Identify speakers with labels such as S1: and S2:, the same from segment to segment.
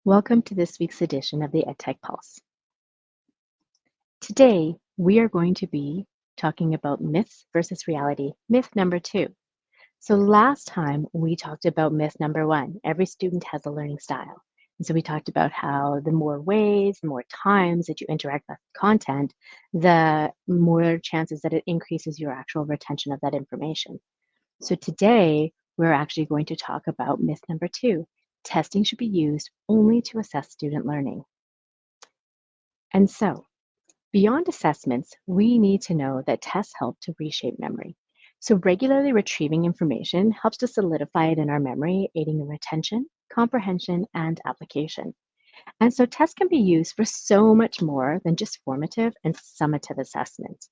S1: Welcome to this week's edition of the EdTech Pulse. Today, we are going to be talking about myths versus reality, myth number 2. So last time we talked about myth number 1, every student has a learning style. And so we talked about how the more ways, the more times that you interact with content, the more chances that it increases your actual retention of that information. So today, we're actually going to talk about myth number 2. Testing should be used only to assess student learning. And so, beyond assessments, we need to know that tests help to reshape memory. So, regularly retrieving information helps to solidify it in our memory, aiding in retention, comprehension, and application. And so, tests can be used for so much more than just formative and summative assessment.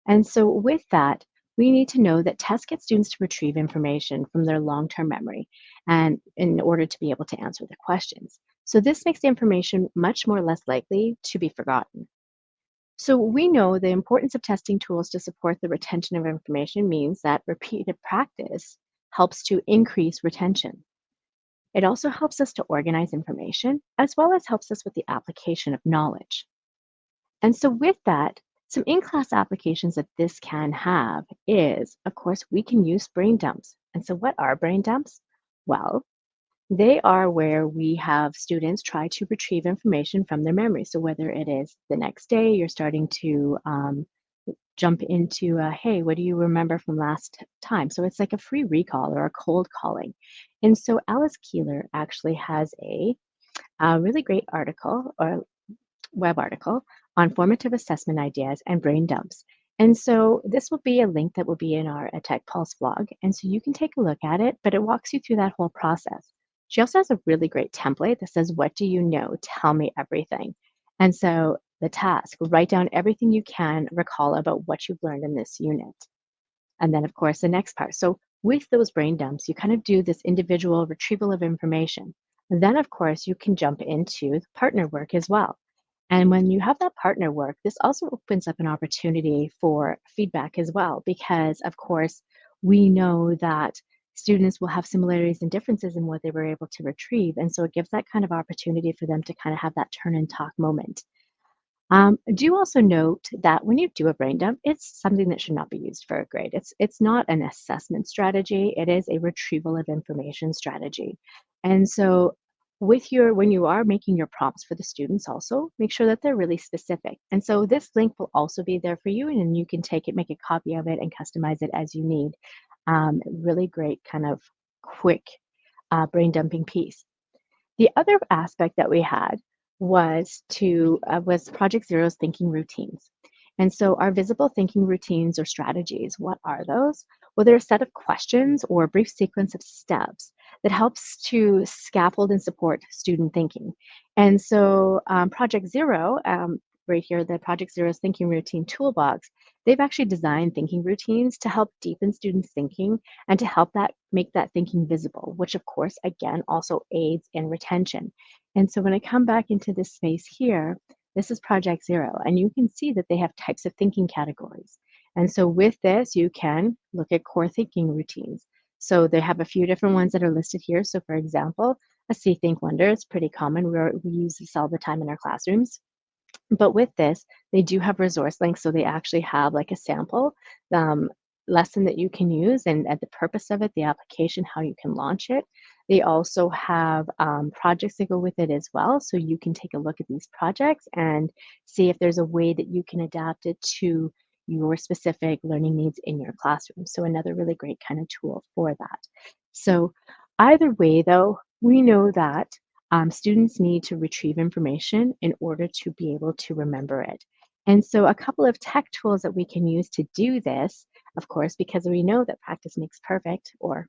S1: And so, with that, we need to know that tests get students to retrieve information from their long term memory and in order to be able to answer the questions. So, this makes the information much more less likely to be forgotten. So we know the importance of testing tools to support the retention of information means that repeated practice helps to increase retention. It also helps us to organize information as well as helps us with the application of knowledge. And so with that, some in-class applications that this can have is, of course, we can use brain dumps. And so what are brain dumps? Well, they are where we have students try to retrieve information from their memory. So whether it is the next day, you're starting to jump into, hey, what do you remember from last time? So it's like a free recall or a cold calling. And so Alice Keeler actually has a really great article or web article on formative assessment ideas and brain dumps. And so this will be a link that will be in our Tech Pulse blog. And so you can take a look at it, but it walks you through that whole process. She also has a really great template that says, what do you know? Tell me everything. And so the task, write down everything you can recall about what you've learned in this unit. And then, of course, the next part. So with those brain dumps, you kind of do this individual retrieval of information. Then, of course, you can jump into partner work as well. And when you have that partner work, this also opens up an opportunity for feedback as well, because, of course, we know that students will have similarities and differences in what they were able to retrieve. And so it gives that kind of opportunity for them to kind of have that turn and talk moment. Do also note that when you do a brain dump, it's something that should not be used for a grade. It's not an assessment strategy. It is a retrieval of information strategy. And so when you are making your prompts for the students also, make sure that they're really specific. And so this link will also be there for you, and you can take it, make a copy of it, and customize it as you need. Really great kind of quick brain dumping piece. The other aspect that we had was Project Zero's thinking routines. And so our visible thinking routines or strategies, what are those? Well, they're a set of questions or a brief sequence of steps that helps to scaffold and support student thinking. And so Project Zero, right here, the Project Zero's thinking routine toolbox, they've actually designed thinking routines to help deepen students' thinking and to help that make that thinking visible, which of course, again, also aids in retention. And so when I come back into this space here, this is Project Zero, and you can see that they have types of thinking categories. And so with this, you can look at core thinking routines. So they have a few different ones that are listed here. So for example, a See, Think, Wonder is pretty common. We use this all the time in our classrooms. But with this, they do have resource links. So they actually have like a sample um, lesson that you can use and at the purpose of it, the application, how you can launch it. They also have projects that go with it as well. So you can take a look at these projects and see if there's a way that you can adapt it to your specific learning needs in your classroom. So another really great kind of tool for that. So either way, though, we know that students need to retrieve information in order to be able to remember it. And so a couple of tech tools that we can use to do this, of course, because we know that practice makes perfect, or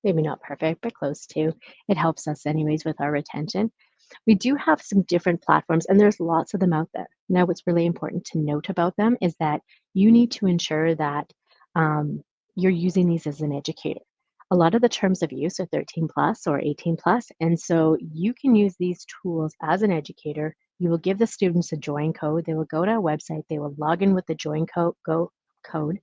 S1: maybe not perfect, but close to. It helps us anyways with our retention. We do have some different platforms, and there's lots of them out there. Now, what's really important to note about them is that you need to ensure that you're using these as an educator. A lot of the terms of use are 13 plus or 18 plus, and so you can use these tools as an educator. You will give the students a join code. They will go to a website. They will log in with the join code.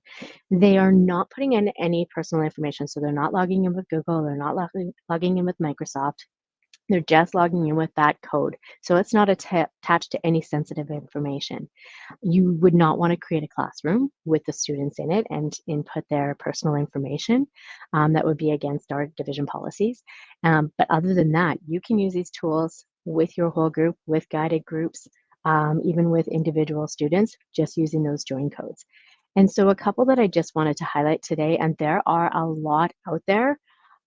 S1: They are not putting in any personal information, so they're not logging in with Google. They're not logging in with Microsoft. They're just logging in with that code. So it's not attached to any sensitive information. You would not want to create a classroom with the students in it and input their personal information. That would be against our division policies. But other than that, you can use these tools with your whole group, with guided groups, even with individual students, just using those join codes. And so a couple that I just wanted to highlight today, and there are a lot out there,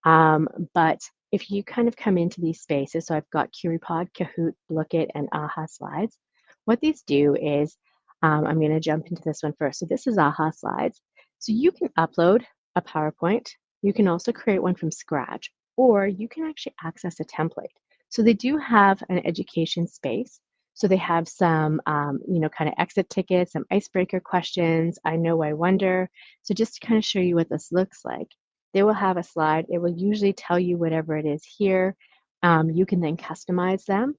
S1: but if you kind of come into these spaces, so I've got CurryPod, Kahoot, Blookit, and AHA Slides. What these do is, I'm going to jump into this one first. So this is AHA Slides. So you can upload a PowerPoint. You can also create one from scratch, or you can actually access a template. So they do have an education space. So they have some, kind of exit tickets, some icebreaker questions. I know, I wonder. So just to kind of show you what this looks like. They will have a slide. It will usually tell you whatever it is here. You can then customize them.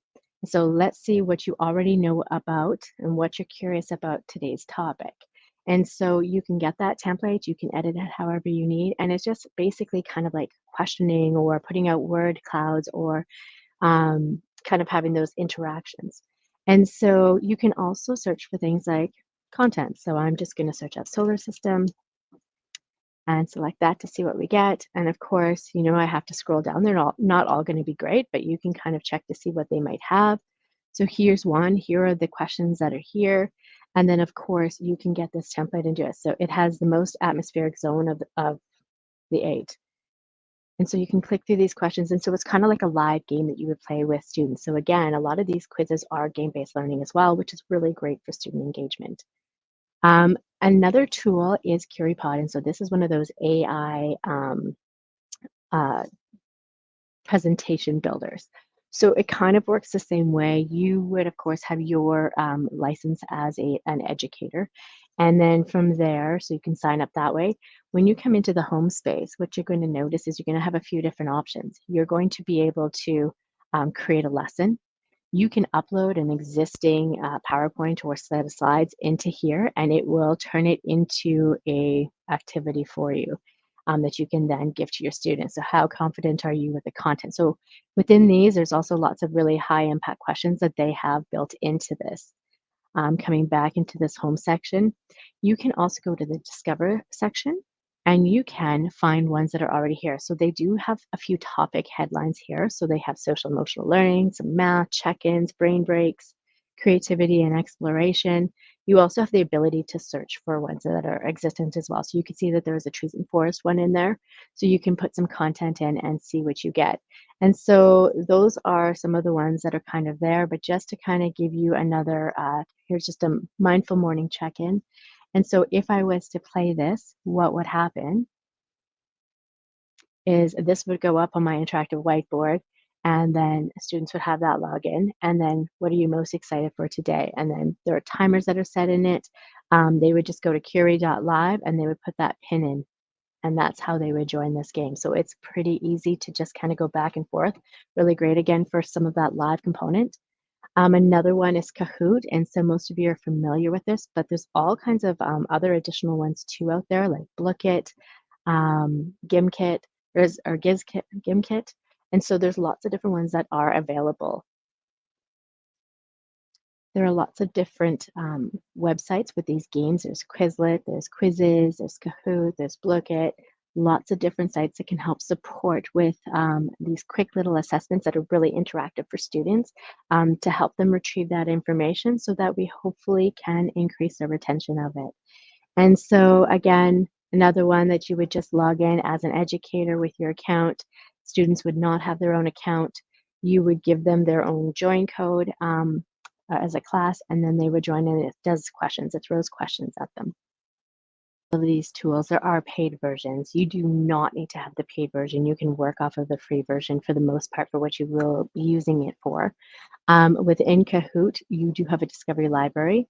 S1: So let's see what you already know about and what you're curious about today's topic. And so you can get that template, you can edit it however you need. And it's just basically kind of like questioning or putting out word clouds or kind of having those interactions. And so you can also search for things like content. So I'm just going to search up solar system and select that to see what we get. And of course, I have to scroll down. They're not all going to be great, but you can kind of check to see what they might have. So here's one. Here are the questions that are here. And then, of course, you can get this template and do it. So it has the most atmospheric zone of the 8. And so you can click through these questions. And so it's kind of like a live game that you would play with students. So again, a lot of these quizzes are game-based learning as well, which is really great for student engagement. Another tool is CurryPod. And so this is one of those AI uh, presentation builders. So it kind of works the same way. You would, of course, have your license as an educator. And then from there, so you can sign up that way. When you come into the home space, what you're going to notice is you're going to have a few different options. You're going to be able to create a lesson. You can upload an existing PowerPoint or set of slides into here, and it will turn it into a activity for you that you can then give to your students. So how confident are you with the content? So within these, there's also lots of really high impact questions that they have built into this. Coming back into this home section, you can also go to the Discover section and you can find ones that are already here. So they do have a few topic headlines here. So they have social emotional learning, some math, check-ins, brain breaks, creativity and exploration. You also have the ability to search for ones that are existent as well. So you can see that there's a trees and forest one in there. So you can put some content in and see what you get. And so those are some of the ones that are kind of there, but just to kind of give you another, here's just a mindful morning check-in. And so if I was to play this, what would happen is this would go up on my interactive whiteboard, and then students would have that login. And then what are you most excited for today? And then there are timers that are set in it. They would just go to curie.live and they would put that pin in, and that's how they would join this game. So it's pretty easy to just kind of go back and forth. Really great, again, for some of that live component. Another one is Kahoot, and so most of you are familiar with this, but there's all kinds of other additional ones too out there, like Blookit, Gimkit, or Gimkit, and so there's lots of different ones that are available. There are lots of different websites with these games. There's Quizlet, there's Quizzes, there's Kahoot, there's Blookit, lots of different sites that can help support with these quick little assessments that are really interactive for students to help them retrieve that information so that we hopefully can increase their retention of it. And so again, another one that you would just log in as an educator with your account. Students would not have their own account. You would give them their own join code as a class, and then they would join in. It does questions, it throws questions at them. Of these tools, there are paid versions. You do not need to have the paid version. You can work off of the free version for the most part for what you will be using it for. Within Kahoot, you do have a discovery library.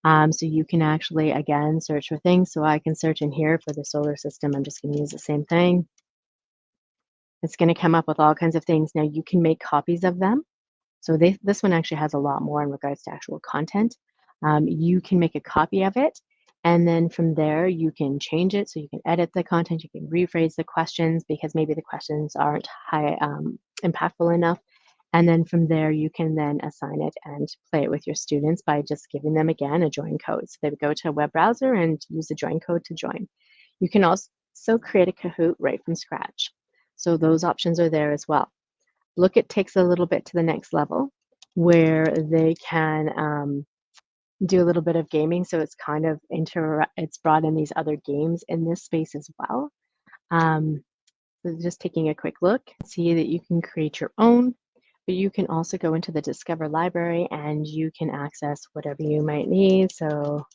S1: So you can actually, again, search for things. So I can search in here for the solar system. I'm just going to use the same thing. It's going to come up with all kinds of things. Now you can make copies of them. So this one actually has a lot more in regards to actual content. You can make a copy of it, And then from there, you can change it. So you can edit the content, you can rephrase the questions because maybe the questions aren't impactful enough. And then from there, you can then assign it and play it with your students by just giving them again a join code. So they would go to a web browser and use the join code to join. You can also create a Kahoot right from scratch. So those options are there as well. Look, it takes a little bit to the next level where they can do a little bit of gaming. So it's kind of it's brought in these other games in this space as well. So just taking a quick look, see that you can create your own, but you can also go into the Discover library and you can access whatever you might need. So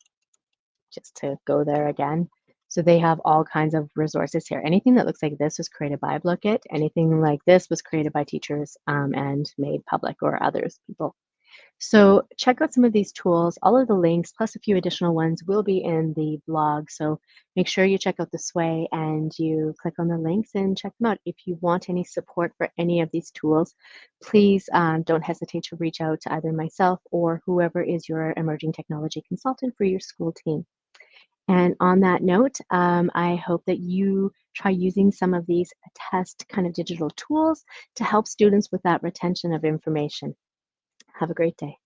S1: just to go there again. So they have all kinds of resources here. Anything that looks like this was created by Blookit. Anything like this was created by teachers and made public or others people. So check out some of these tools. All of the links, plus a few additional ones, will be in the blog. So make sure you check out the Sway and you click on the links and check them out. If you want any support for any of these tools, please don't hesitate to reach out to either myself or whoever is your emerging technology consultant for your school team. And on that note, I hope that you try using some of these test kind of digital tools to help students with that retention of information. Have a great day.